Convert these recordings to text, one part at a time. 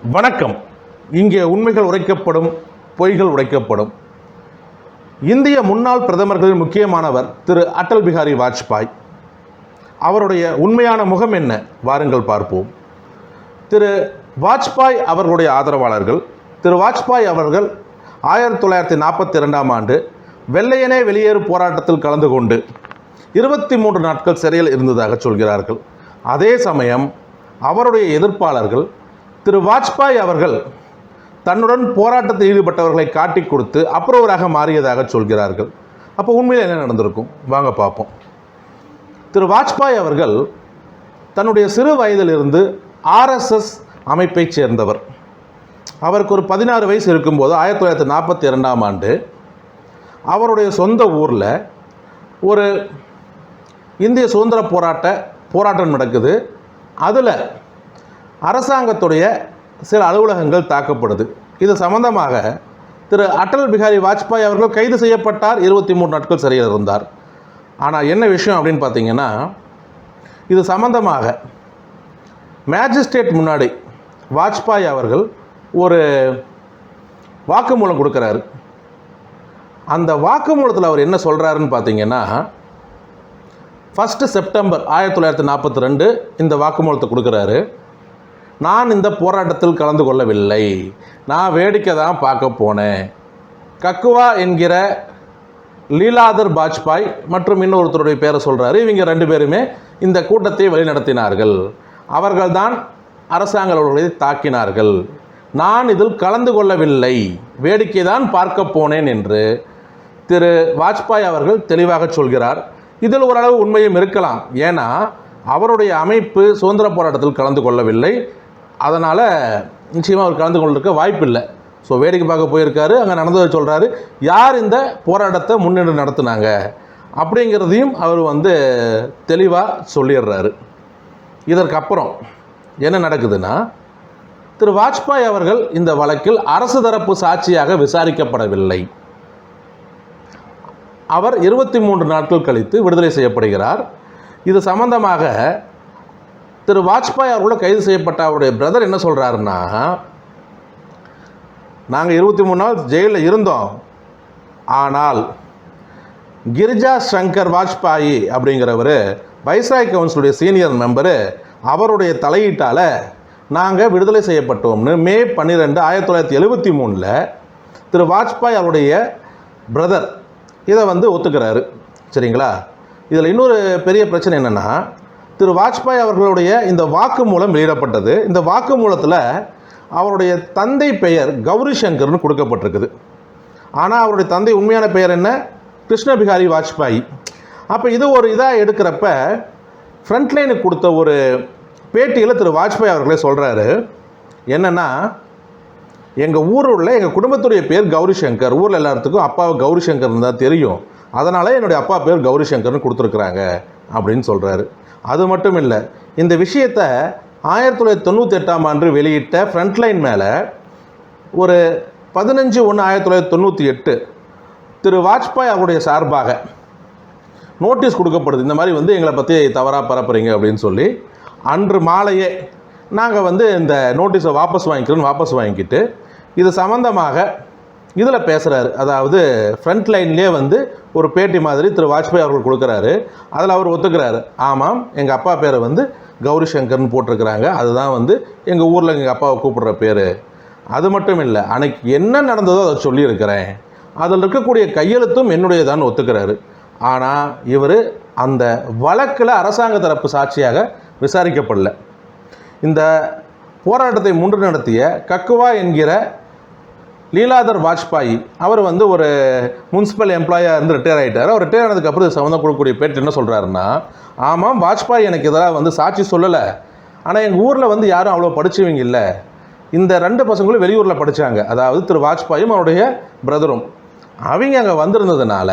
வணக்கம். இங்கே உண்மைகள் உரைக்கப்படும், பொய்கள் உடைக்கப்படும். இந்திய முன்னாள் பிரதமர்களில் முக்கியமானவர் திரு அடல் பிஹாரி வாஜ்பாய். அவருடைய உண்மையான முகம் என்ன? வாருங்கள் பார்ப்போம். திரு வாஜ்பாய் அவர்களுடைய ஆதரவாளர்கள், திரு வாஜ்பாய் அவர்கள் 1942ஆம் ஆண்டு வெள்ளையனே வெளியேறு போராட்டத்தில் கலந்து கொண்டு 23 நாட்கள் சிறையில் இருந்ததாக சொல்கிறார்கள். அதே சமயம் அவருடைய எதிர்ப்பாளர்கள் திரு வாஜ்பாய் அவர்கள் தன்னுடன் போராட்டத்தில் ஈடுபட்டவர்களை காட்டி கொடுத்து அப்ரூவராக மாறியதாக சொல்கிறார்கள். அப்போ உண்மையில் என்ன நடந்திருக்கும்? வாங்க பார்ப்போம். திரு வாஜ்பாய் அவர்கள் தன்னுடைய சிறு வயதிலிருந்து ஆர்எஸ்எஸ் அமைப்பை சேர்ந்தவர். அவருக்கு ஒரு 16 வயசு இருக்கும்போது 1942ஆம் ஆண்டு அவருடைய சொந்த ஊரில் ஒரு இந்திய சுதந்திர போராட்டம் நடக்குது. அதில் அரசாங்கத்துடைய சில அலுவலகங்கள் தாக்கப்படுது. இது சம்பந்தமாக திரு அடல் பிஹாரி வாஜ்பாய் அவர்கள் கைது செய்யப்பட்டார். 23 நாட்கள் சிறையில் இருந்தார். ஆனால் என்ன விஷயம் அப்படின்னு பார்த்தீங்கன்னா, இது சம்பந்தமாக மேஜிஸ்ட்ரேட் முன்னாடி வாஜ்பாய் அவர்கள் ஒரு வாக்குமூலம் கொடுக்குறாரு. அந்த வாக்குமூலத்தில் அவர் என்ன சொல்கிறாருன்னு பார்த்தீங்கன்னா, 1 செப்டம்பர் 1942 இந்த வாக்குமூலத்தை கொடுக்குறாரு. நான் இந்த போராட்டத்தில் கலந்து கொள்ளவில்லை, நான் வேடிக்கை தான் பார்க்க போனேன். கக்குவா என்கிற லீலாதர் வாஜ்பாய் மற்றும் இன்னொருத்தருடைய பேரை சொல்கிறாரு. இவங்க 2 பேருமே இந்த கூட்டத்தை வழிநடத்தினார்கள். அவர்கள்தான் அரசாங்க அலுவலர்களை தாக்கினார்கள். நான் இதில் கலந்து கொள்ளவில்லை, வேடிக்கை தான் பார்க்க போனேன் என்று திரு வாஜ்பாய் அவர்கள் தெளிவாக சொல்கிறார். இதில் ஓரளவு உண்மையும் இருக்கலாம். ஏன்னா அவருடைய அமைப்பு சுதந்திர போராட்டத்தில் கலந்து கொள்ளவில்லை. அதனால் நிச்சயமாக அவர் கலந்து கொண்டிருக்க வாய்ப்பு இல்லை. ஸோ வேடிக்கை பார்க்க போயிருக்காரு, அங்கே நடந்ததை சொல்கிறாரு. யார் இந்த போராட்டத்தை முன்னின்று நடத்துனாங்க அப்படிங்கிறதையும் அவர் தெளிவாக சொல்லிடுறாரு. இதற்கப்புறம் என்ன நடக்குதுன்னா, திரு வாஜ்பாய் அவர்கள் இந்த வழக்கில் அரசு தரப்பு சாட்சியாக விசாரிக்கப்படவில்லை. அவர் 23 நாட்கள் கழித்து விடுதலை செய்யப்படுகிறார். இது சம்பந்தமாக திரு வாஜ்பாய் அவர்களோட கைது செய்யப்பட்ட அவருடைய பிரதர் என்ன சொல்கிறாருன்னா, நாங்கள் 23 நாள் ஜெயிலில் இருந்தோம், ஆனால் கிரிஜா சங்கர் வாஜ்பாய் அப்படிங்கிறவர் வைஸ்ராய் கவுன்சிலுடைய சீனியர் மெம்பரு, அவருடைய தலையீட்டால் நாங்கள் விடுதலை செய்யப்பட்டோம்னு மே 12, 1973 திரு வாஜ்பாய் அவருடைய பிரதர் இதை ஒத்துக்கிறாரு. சரிங்களா? இதில் இன்னொரு பெரிய பிரச்சனை என்னென்னா, திரு வாஜ்பாய் அவர்களுடைய இந்த வாக்குமூலம் வெளியிடப்பட்டது. இந்த வாக்குமூலத்தில் அவருடைய தந்தை பெயர் கௌரி சங்கர்னு கொடுக்கப்பட்டிருக்குது. ஆனால் அவருடைய தந்தை உண்மையான பெயர் என்ன? கிருஷ்ண பிஹாரி வாஜ்பாய். அப்போ இது ஒரு இதாக எடுக்கிறப்ப ஃப்ரண்ட்லைனுக்கு கொடுத்த ஒரு பேட்டியில் திரு வாஜ்பாய் அவர்களே சொல்கிறாரு என்னென்னா, எங்கள் ஊரில் எங்கள் குடும்பத்துடைய பேர் கௌரி சங்கர், ஊரில் எல்லாத்துக்கும் அப்பாவை கௌரி சங்கர்னு தான் தெரியும், அதனால் என்னுடைய அப்பா பேர் கௌரி சங்கர்னு கொடுத்துருக்குறாங்க அப்படின்னு சொல்கிறாரு. அது மட்டும் இல்லை, இந்த விஷயத்தை 1998ஆம் ஆண்டு வெளியிட்ட ஃப்ரண்ட்லைன் மேலே ஒரு 15/1/1998 திரு வாஜ்பாய் அவருடைய சார்பாக நோட்டீஸ் கொடுக்கப்படுது. இந்த மாதிரி எங்களை பற்றி தவறாக பரப்புறீங்க அப்படின்னு சொல்லி. அன்று மாலையே நாங்கள் இந்த நோட்டீஸை வாபஸ் வாங்கிக்கிட்டு இது சம்மந்தமாக இதில் பேசுகிறாரு. அதாவது ஃப்ரண்ட் லைன்லேயே ஒரு பேட்டி மாதிரி திரு வாஜ்பாய் அவர்கள் கொடுக்குறாரு. அதில் அவர் ஒத்துக்கிறாரு, ஆமாம் எங்கள் அப்பா பேரை கௌரி சங்கர்னு போட்டிருக்கிறாங்க, அதுதான் எங்கள் ஊரில் எங்கள் அப்பாவை கூப்பிடுற பேர். அது மட்டும் இல்லை, அன்னைக்கு என்ன நடந்ததோ அதை சொல்லியிருக்கிறேன், அதில் இருக்கக்கூடிய கையெழுத்தும் என்னுடையதான் ஒத்துக்கிறாரு. ஆனால் இவர் அந்த வழக்கில் அரசாங்க தரப்பு சாட்சியாக விசாரிக்கப்படல. இந்த போராட்டத்தை முன்று நடத்திய கக்குவா என்கிற லீலாதர் வாஜ்பாய் அவர் ஒரு முனிசிபல் எம்ப்ளாயாக இருந்து ரிட்டையர் ஆகிட்டார். அவர் ரிட்டையர் ஆனதுக்கப்புறம் இது சம்மந்தம் கொடுக்கக்கூடிய பேட்டி என்ன சொல்கிறாருன்னா, ஆமாம் வாஜ்பாய் எனக்கு இதெல்லாம் சாட்சி சொல்லலை, ஆனால் எங்கள் ஊரில் யாரும் அவ்வளோ படித்தவங்க இல்லை, இந்த 2 பசங்களும் வெளியூரில் படித்தாங்க, அதாவது திரு வாஜ்பாயும் அவருடைய பிரதரும். அவங்க அங்கே வந்திருந்ததுனால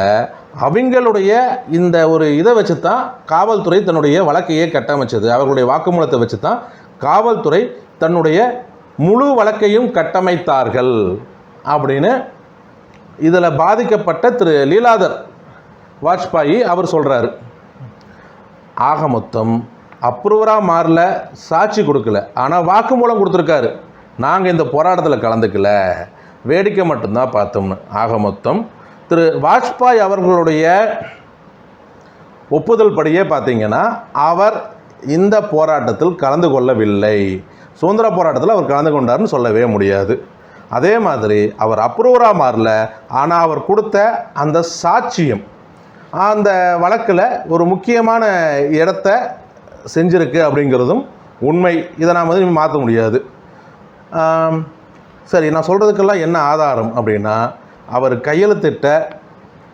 அவங்களுடைய இந்த ஒரு இதை வச்சு தான் காவல்துறை தன்னுடைய வழக்கையே கட்டமைச்சது. அவர்களுடைய வாக்குமூலத்தை வச்சு தான் காவல்துறை தன்னுடைய முழு வழக்கையும் கட்டமைத்தார்கள் அப்படின்னு இதில் பாதிக்கப்பட்ட திரு லீலாதர் வாஜ்பாய் அவர் சொல்கிறாரு. ஆக மொத்தம் அப்ரூவராக மாறல, சாட்சி கொடுக்கல, ஆனால் வாக்குமூலம் கொடுத்துருக்காரு. நாங்கள் இந்த போராட்டத்தில் கலந்துக்கல, வேடிக்கை மட்டும்தான் பார்த்தோம்னு. ஆக மொத்தம் திரு வாஜ்பாய் அவர்களுடைய ஒப்புதல் படியே பார்த்தீங்கன்னா அவர் இந்த போராட்டத்தில் கலந்து கொள்ளவில்லை. சுதந்திர போராட்டத்தில் அவர் கலந்து கொண்டார்னு சொல்லவே முடியாது. அதே மாதிரி அவர் அப்ரூவராக மாறல, ஆனால் அவர் கொடுத்த அந்த சாட்சியம் அந்த வழக்கில் ஒரு முக்கியமான இடத்த செஞ்சுருக்கு அப்படிங்கிறதும் உண்மை. இதை நாம் வந்து மாற்ற முடியாது. சரி, நான் சொல்கிறதுக்கெல்லாம் என்ன ஆதாரம் அப்படின்னா, அவர் கையெழுத்திட்ட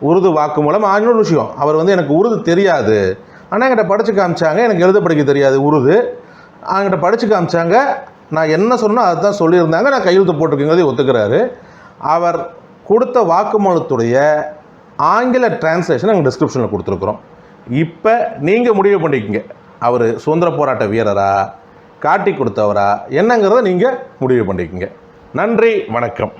உருது வாக்குமூலம். இன்னொரு விஷயம், அவர் வந்து எனக்கு உருது தெரியாது, ஆனால் என்கிட்ட படித்து காமிச்சாங்க, எனக்கு எழுத படிக்க தெரியாது உருது, என்கிட்ட படித்து காமிச்சாங்க, நான் என்ன சொன்னோம் அதுதான் சொல்லியிருந்தாங்க, நான் கையெழுத்து போட்டிருக்கேங்கிறதை ஒத்துக்கிறாரு. அவர் கொடுத்த வாக்குமூலத்துடைய ஆங்கில டிரான்ஸ்லேஷன் நாங்கள் டிஸ்கிரிப்ஷனில் கொடுத்துருக்குறோம். இப்போ நீங்கள் முடிவு பண்ணிக்கங்க, அவர் சுதந்திர போராட்ட வீரரா, காட்டி கொடுத்தவரா என்னங்கிறத நீங்கள் முடிவு பண்ணிக்கங்க. நன்றி, வணக்கம்.